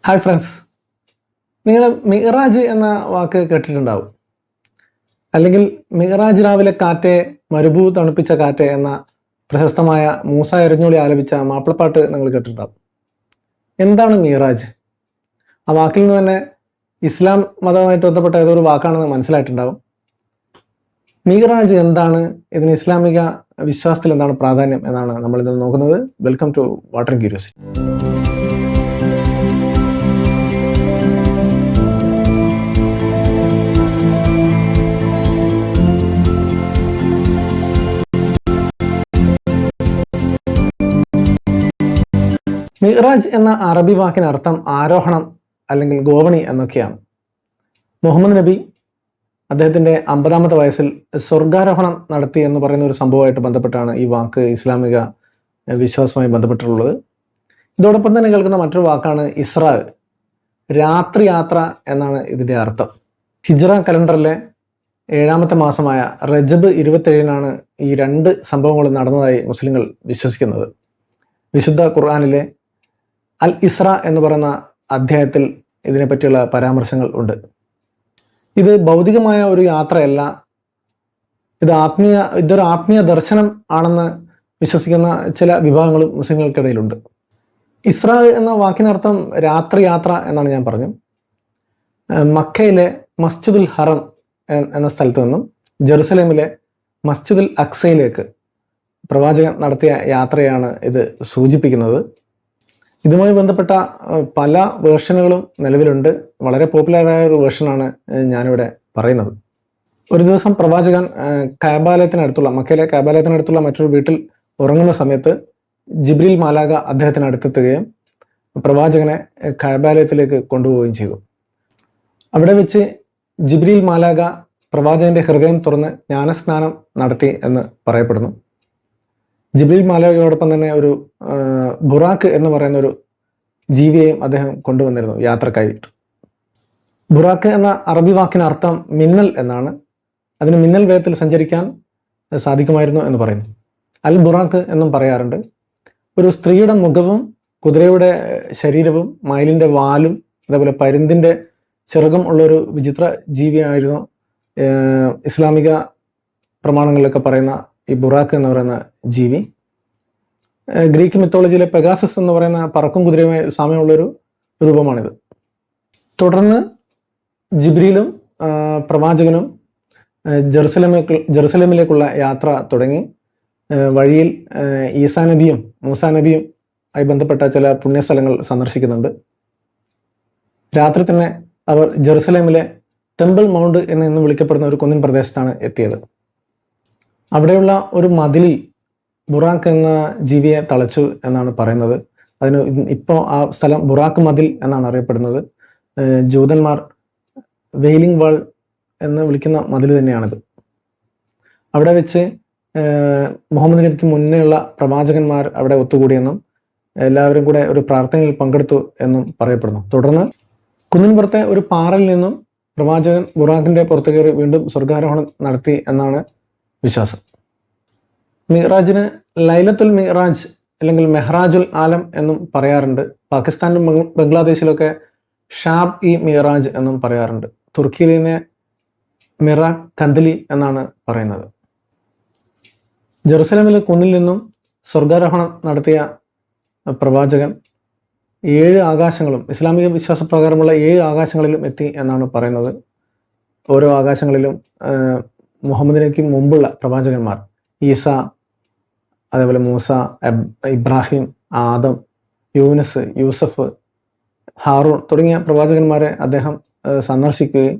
Hi friends, നിങ്ങൾ മിഹ്റാജ് എന്ന വാക്ക് കേട്ടിട്ടുണ്ടാവും. അല്ലെങ്കിൽ മിഹ്റാജ് രാവിലെ കാറ്റെ മരുഭൂ തണുപ്പിച്ച കാറ്റെ എന്ന പ്രശസ്തമായ മൂസ എരഞ്ഞോളി ആലപിച്ച മാപ്പിളപ്പാട്ട് നിങ്ങൾ കേട്ടിട്ടുണ്ടാവും. എന്താണ് മിഹ്റാജ്? ആ വാക്കിൽ നിന്ന് തന്നെ ഇസ്ലാം മതവുമായിട്ട് ബന്ധപ്പെട്ട ഏതൊരു വാക്കാണെന്ന് മനസ്സിലായിട്ടുണ്ടാവും. മിഹ്റാജ് എന്താണ്, ഇതിന് ഇസ്ലാമിക വിശ്വാസത്തിൽ എന്താണ് പ്രാധാന്യം എന്നാണ് നമ്മൾ ഇന്ന് നോക്കുന്നത്. Welcome to water curiosity. മിഹ്റാജ് എന്ന അറബി വാക്കിന് അർത്ഥം ആരോഹണം അല്ലെങ്കിൽ ഗോവണി എന്നൊക്കെയാണ്. മുഹമ്മദ് നബി അദ്ദേഹത്തിൻ്റെ 50-ാമത്തെ വയസ്സിൽ സ്വർഗാരോഹണം നടത്തി എന്ന് പറയുന്ന ഒരു സംഭവമായിട്ട് ബന്ധപ്പെട്ടാണ് ഈ വാക്ക് ഇസ്ലാമിക വിശ്വാസവുമായി ബന്ധപ്പെട്ടിട്ടുള്ളത്. ഇതോടൊപ്പം തന്നെ കേൾക്കുന്ന മറ്റൊരു വാക്കാണ് ഇസ്രാ, രാത്രി യാത്ര എന്നാണ് ഇതിൻ്റെ അർത്ഥം. ഹിജ്റ കലണ്ടറിലെ 7-ാമത്തെ മാസമായ റജബ് 27-നാണ് ഈ രണ്ട് സംഭവങ്ങളും നടന്നതായി മുസ്ലിങ്ങൾ വിശ്വസിക്കുന്നത്. വിശുദ്ധ ഖുർആനിലെ അൽ ഇസ്ര എന്ന് പറയുന്ന അധ്യായത്തിൽ ഇതിനെപ്പറ്റിയുള്ള പരാമർശങ്ങൾ ഉണ്ട്. ഇത് ഭൗതികമായ ഒരു യാത്രയല്ല, ഇതൊരു ആത്മീയ ദർശനം ആണെന്ന് വിശ്വസിക്കുന്ന ചില വിഭാഗങ്ങളും മുസ്ലിങ്ങൾക്കിടയിലുണ്ട്. ഇസ്ര എന്ന വാക്കിനർത്ഥം രാത്രി യാത്ര എന്നാണ് ഞാൻ പറഞ്ഞു. മക്കയിലെ മസ്ജിദുൽ ഹറം എന്ന സ്ഥലത്ത് നിന്നും ജെറുസലേമിലെ മസ്ജിദുൽ അക്സയിലേക്ക് പ്രവാചകൻ നടത്തിയ യാത്രയാണ് ഇത് സൂചിപ്പിക്കുന്നത്. ഇതുമായി ബന്ധപ്പെട്ട പല വേർഷനുകളും നിലവിലുണ്ട്. വളരെ പോപ്പുലറായ ഒരു വേർഷനാണ് ഞാനിവിടെ പറയുന്നത്. ഒരു ദിവസം പ്രവാചകൻ മക്കയിലെ കഅബാലയത്തിനടുത്തുള്ള മറ്റൊരു വീട്ടിൽ ഉറങ്ങുന്ന സമയത്ത് ജിബ്രീൽ മാലാക അദ്ദേഹത്തിന് അടുത്തെത്തുകയും പ്രവാചകനെ കഅബാലയത്തിലേക്ക് കൊണ്ടുപോവുകയും ചെയ്തു. അവിടെ വെച്ച് ജിബ്രീൽ മാലാക പ്രവാചകന്റെ ഹൃദയം തുറന്ന് ജ്ഞാനസ്നാനം നടത്തി എന്ന് പറയപ്പെടുന്നു. ജിബ്രീൽ മാലാകയോടൊപ്പം തന്നെ ഒരു ബുറാക്ക് എന്ന് പറയുന്ന ഒരു ജീവിയെയും അദ്ദേഹം കൊണ്ടുവന്നിരുന്നു യാത്രക്കായിട്ട്. ബുറാക്ക് എന്ന അറബി വാക്കിന് അർത്ഥം മിന്നൽ എന്നാണ്. അതിന് മിന്നൽ വേഗത്തിൽ സഞ്ചരിക്കാൻ സാധിക്കുമായിരുന്നു എന്ന് പറയുന്നു. അൽ ബുറാക്ക് എന്നും പറയാറുണ്ട്. ഒരു സ്ത്രീയുടെ മുഖവും കുതിരയുടെ ശരീരവും മയിലിൻ്റെ വാലും അതേപോലെ പരുന്തിൻ്റെ ചിറകും ഉള്ളൊരു വിചിത്ര ജീവിയായിരുന്നു ഇസ്ലാമിക പ്രമാണങ്ങളിലൊക്കെ പറയുന്ന ഈ ബുറാക്ക് എന്ന് പറയുന്ന ജീവി. ഗ്രീക്ക് മിത്തോളജിയിലെ പെഗാസസ് എന്ന് പറയുന്ന പറക്കും കുതിരയുമായി സാമ്യമുള്ളൊരു രൂപമാണിത്. തുടർന്ന് ജിബ്രീലും പ്രവാചകനും ജെറുസലേമിലേക്കുള്ള യാത്ര തുടങ്ങി. വഴിയിൽ ഈസാ നബിയും മൂസാ നബിയും ആയി ബന്ധപ്പെട്ട ചില പുണ്യസ്ഥലങ്ങൾ സന്ദർശിക്കുന്നുണ്ട്. രാത്രി തന്നെ അവർ ജെറുസലേമിലെ ടെമ്പിൾ മൗണ്ട് എന്ന് വിളിക്കപ്പെടുന്ന ഒരു കുന്നിൻ പ്രദേശത്താണ് എത്തിയത്. അവിടെയുള്ള ഒരു മതിലിൽ ബുറാക്ക് എന്ന ജീവിയെ തളച്ചു എന്നാണ് പറയുന്നത്. അതിന് ഇപ്പോൾ ആ സ്ഥലം ബുറാക്ക് മതിൽ എന്നാണ് അറിയപ്പെടുന്നത്. ജൂതന്മാർ വെയിലിംഗ് വാൾ എന്ന് വിളിക്കുന്ന മതിൽ തന്നെയാണിത്. അവിടെ വെച്ച് മുഹമ്മദ് നബിക്ക് മുന്നേയുള്ള പ്രവാചകന്മാർ അവിടെ ഒത്തുകൂടിയെന്നും എല്ലാവരും കൂടെ ഒരു പ്രാർത്ഥനയിൽ പങ്കെടുത്തു എന്നും പറയപ്പെടുന്നു. തുടർന്ന് കുന്നിൻപുറത്തെ ഒരു പാറയിൽ നിന്നും പ്രവാചകൻ ബുറാക്കിന്റെ പുറത്തു കയറി വീണ്ടും സ്വർഗാരോഹണം നടത്തി എന്നാണ് വിശ്വാസം. മിഹ്റാജിന് ലൈലത്തുൽ മിഹ്റാജ് അല്ലെങ്കിൽ മെഹ്റാജുൽ ആലം എന്നും പറയാറുണ്ട്. പാകിസ്ഥാനിലും ബംഗ്ലാദേശിലൊക്കെ ഷാബ് ഇ മിഹ്റാജ് എന്നും പറയാറുണ്ട്. തുർക്കിയിലെ മിറ കന്ദലി എന്നാണ് പറയുന്നത്. ജെറുസലേമിലെ കുന്നിൽ നിന്നും സ്വർഗാരോഹണം നടത്തിയ പ്രവാചകൻ 7 ആകാശങ്ങളും ഇസ്ലാമിക വിശ്വാസപ്രകാരമുള്ള 7 ആകാശങ്ങളിലും എത്തി എന്നാണ് പറയുന്നത്. ഓരോ ആകാശങ്ങളിലും മുഹമ്മദിനേക്ക് മുമ്പുള്ള പ്രവാചകന്മാർ ഈസ, അതേപോലെ മൂസ, ഇബ്രാഹിം, ആദം, യൂനസ്, യൂസഫ്, ഹാറൂൺ തുടങ്ങിയ പ്രവാചകന്മാരെ അദ്ദേഹം സന്ദർശിക്കുകയും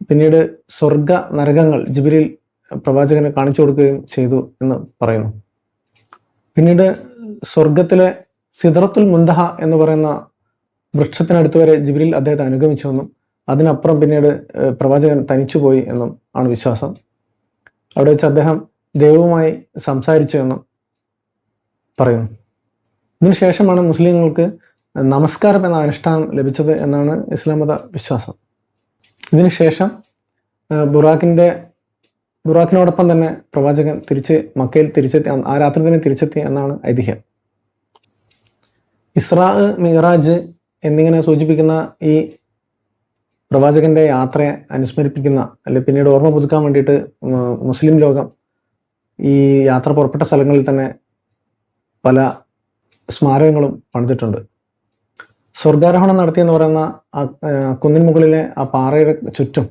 പിന്നീട് സ്വർഗ നരകങ്ങൾ ജിബ്രീൽ പ്രവാചകനെ കാണിച്ചു കൊടുക്കുകയും ചെയ്തു എന്ന് പറയുന്നു. പിന്നീട് സ്വർഗത്തിലെ സിദ്റത്തുൽ മുന്തഹ എന്ന് പറയുന്ന വൃക്ഷത്തിനടുത്ത് വരെ ജിബ്രീൽ അദ്ദേഹത്തെ അനുഗമിച്ചുവെന്നും അതിനപ്പുറം പിന്നീട് പ്രവാചകൻ തനിച്ചുപോയി എന്നും ആണ് വിശ്വാസം. അവിടെ വെച്ച് അദ്ദേഹം ദൈവവുമായി സംസാരിച്ചു എന്നും പറയുന്നു. ഇതിനുശേഷമാണ് മുസ്ലിങ്ങൾക്ക് നമസ്കാരം എന്ന അനുഷ്ഠാനം ലഭിച്ചത് എന്നാണ് ഇസ്ലാം മത വിശ്വാസം. ഇതിനുശേഷം ബുറാക്കിനോടൊപ്പം തന്നെ പ്രവാചകൻ മക്കയിൽ തിരിച്ചെത്തി, ആ രാത്രി തന്നെ തിരിച്ചെത്തി എന്നാണ് ഐതിഹ്യം. ഇസ്രാ, മിറാജ് എന്നിങ്ങനെ സൂചിപ്പിക്കുന്ന ഈ പ്രവാചകന്റെ യാത്രയെ അനുസ്മരിപ്പിക്കുന്ന, അല്ലെങ്കിൽ പിന്നീട് ഓർമ്മ പുതുക്കാൻ വേണ്ടിയിട്ട് മുസ്ലിം ലോകം ഈ യാത്ര പുറപ്പെട്ട സ്ഥലങ്ങളിൽ തന്നെ പല സ്മാരകങ്ങളും പണിതിട്ടുണ്ട്. സ്വർഗാരോഹണം നടത്തിയെന്ന് പറയുന്ന ആ കുന്നിൻ മുകളിലെ ആ പാറയുടെ ചുറ്റും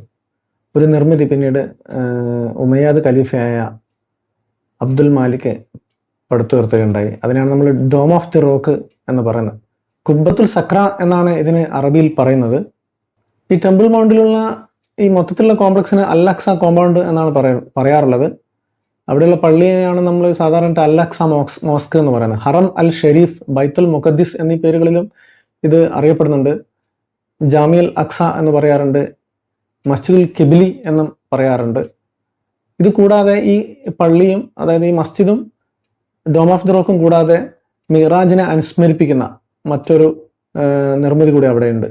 ഒരു നിർമ്മിതി പിന്നീട് ഉമയ്യാദ് ഖലീഫയായ അബ്ദുൽ മാലിക് പടുത്തുയർത്തുകയുണ്ടായി. അതിനാണ് നമ്മൾ ഡോം ഓഫ് ദി റോക്ക് എന്ന് പറയുന്നത്. കുബ്ബത്തുൽ സക്ര എന്നാണ് ഇതിന് അറബിയിൽ പറയുന്നത്. ഈ ടെമ്പിൾ മൗണ്ടിലുള്ള ഈ മൊത്തത്തിലുള്ള കോംപ്ലക്സിന് അൽ അക്സ കോമ്പൗണ്ട് എന്നാണ് പറയാറുള്ളത്. അവിടെയുള്ള പള്ളിയെയാണ് നമ്മൾ സാധാരണ അൽ അക്സ മോസ്ക് എന്ന് പറയുന്നത്. ഹറം അൽ ഷെരീഫ്, ബൈത്തുൽ മുഖദ്ദിസ് എന്നീ പേരുകളിലും ഇത് അറിയപ്പെടുന്നുണ്ട്. ജാമിയൽ അക്സ എന്ന് പറയാറുണ്ട്, മസ്ജിദുൽ കിബിലി എന്നും പറയാറുണ്ട്. ഇത് കൂടാതെ ഈ പള്ളിയും, അതായത് ഈ മസ്ജിദും ഡോം ഓഫ് ദി റോക്കും കൂടാതെ മിറാജിനെ അനുസ്മരിപ്പിക്കുന്ന മറ്റൊരു നിർമ്മിതി കൂടി അവിടെയുണ്ട്.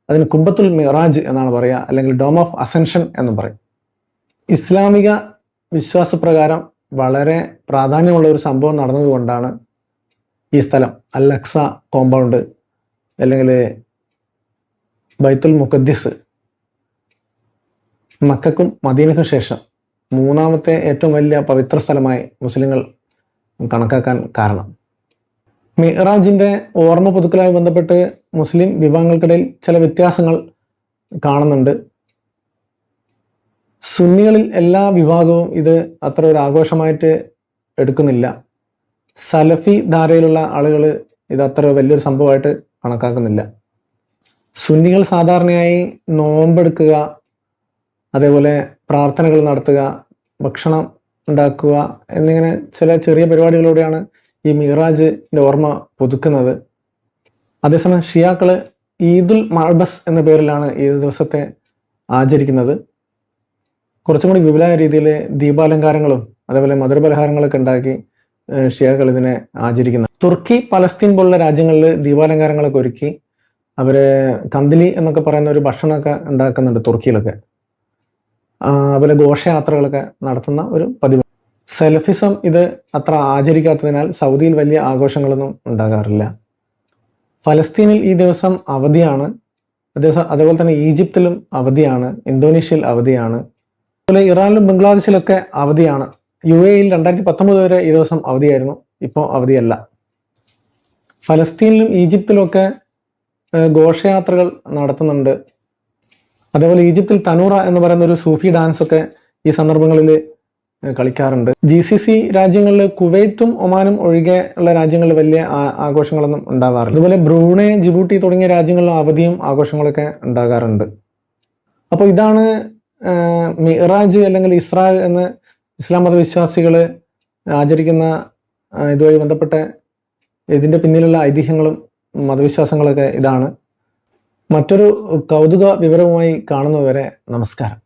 അതിന് കുബ്ബത്തുൽ മിറാജ് എന്നാണ് പറയുക, അല്ലെങ്കിൽ ഡോം ഓഫ് അസെൻഷൻ എന്നും പറയും. ഇസ്ലാമിക വിശ്വാസപ്രകാരം വളരെ പ്രാധാന്യമുള്ള ഒരു സംഭവം നടന്നതുകൊണ്ടാണ് ഈ സ്ഥലം അൽ അക്സ കോമ്പൗണ്ട് അല്ലെങ്കിൽ ബൈത്തുൽ മുഖദ്ദിസ് മക്കക്കും മദീനക്കും ശേഷം മൂന്നാമത്തെ ഏറ്റവും വലിയ പവിത്ര സ്ഥലമായി മുസ്ലിങ്ങൾ കണക്കാക്കാൻ കാരണം. മിറാജിന്റെ ഓർമ്മ പുതുക്കലുമായി ബന്ധപ്പെട്ട് മുസ്ലിം വിഭാഗങ്ങൾക്കിടയിൽ ചില വ്യത്യാസങ്ങൾ കാണുന്നുണ്ട്. സുന്നികളിൽ എല്ലാ വിഭാഗവും ഇത് അത്ര ഒരു ആഘോഷമായിട്ട് എടുക്കുന്നില്ല. സലഫി ധാരയിലുള്ള ആളുകൾ ഇത് അത്ര വലിയൊരു സംഭവമായിട്ട് കണക്കാക്കുന്നില്ല. സുന്നികൾ സാധാരണയായി നോമ്പെടുക്കുക, അതേപോലെ പ്രാർത്ഥനകൾ നടത്തുക, ഭക്ഷണം ഉണ്ടാക്കുക എന്നിങ്ങനെ ചില ചെറിയ പരിപാടികളിലൂടെയാണ് ഈ മിറാജിന്റെ ഓർമ്മ പുതുക്കുന്നത്. അതേസമയം ഷിയാക്കള് ഈദുൽ മഅബസ് എന്ന പേരിലാണ് ഈ ദിവസത്തെ ആചരിക്കുന്നത്. കുറച്ചും കൂടി വിപുലമായ രീതിയിൽ ദീപാലങ്കാരങ്ങളും അതേപോലെ മധുരപലഹാരങ്ങളൊക്കെ ഉണ്ടാക്കി ഷിയാക്കൾ ഇതിനെ ആചരിക്കുന്നത്. തുർക്കി, പലസ്തീൻ പോലുള്ള രാജ്യങ്ങളിൽ ദീപാലങ്കാരങ്ങളൊക്കെ ഒരുക്കി അവര് കന്ദിലി എന്നൊക്കെ പറയുന്ന ഒരു ഭക്ഷണമൊക്കെ ഉണ്ടാക്കുന്നുണ്ട് തുർക്കിയിലൊക്കെ. അതുപോലെ ഘോഷയാത്രകളൊക്കെ നടത്തുന്ന ഒരു പതിവ്. സെലഫിസം ഇത് അത്ര ആചരിക്കാത്തതിനാൽ സൗദിയിൽ വലിയ ആഘോഷങ്ങളൊന്നും ഉണ്ടാകാറില്ല. ഫലസ്തീനിൽ ഈ ദിവസം അവധിയാണ്. അതേപോലെ തന്നെ ഈജിപ്തിലും അവധിയാണ്, ഇന്തോനേഷ്യയിൽ അവധിയാണ്, അതുപോലെ ഇറാനിലും ബംഗ്ലാദേശിലൊക്കെ അവധിയാണ്. UAE-യിൽ 2019 വരെ ഈ ദിവസം അവധിയായിരുന്നു, ഇപ്പോൾ അവധിയല്ല. ഫലസ്തീനിലും ഈജിപ്തിലുമൊക്കെ ഘോഷയാത്രകൾ നടത്തുന്നുണ്ട്. അതേപോലെ ഈജിപ്തിൽ തനൂറ എന്ന് പറയുന്ന ഒരു സൂഫി ഡാൻസ് ഒക്കെ ഈ സന്ദർഭങ്ങളിൽ കളിക്കാറുണ്ട്. GCC രാജ്യങ്ങളിൽ കുവൈത്തും ഒമാനും ഒഴികെ ഉള്ള രാജ്യങ്ങളിൽ വലിയ ആഘോഷങ്ങളൊന്നും ഉണ്ടാകാറില്ല. അതുപോലെ ബ്രൂണൈ, ജിബൂട്ടി തുടങ്ങിയ രാജ്യങ്ങളിലും അവധിയും ആഘോഷങ്ങളൊക്കെ ഉണ്ടാകാറുണ്ട്. അപ്പോൾ ഇതാണ് മിറാജ് അല്ലെങ്കിൽ ഇസ്രാ എന്ന് ഇസ്ലാം മതവിശ്വാസികൾ ആചരിക്കുന്ന ഇതുമായി ബന്ധപ്പെട്ട ഇതിൻ്റെ പിന്നിലുള്ള ഐതിഹ്യങ്ങളും മതവിശ്വാസങ്ങളൊക്കെ ഇതാണ്. മറ്റൊരു കൗതുക വിവരവുമായി കാണുന്നതുവരെ നമസ്കാരം.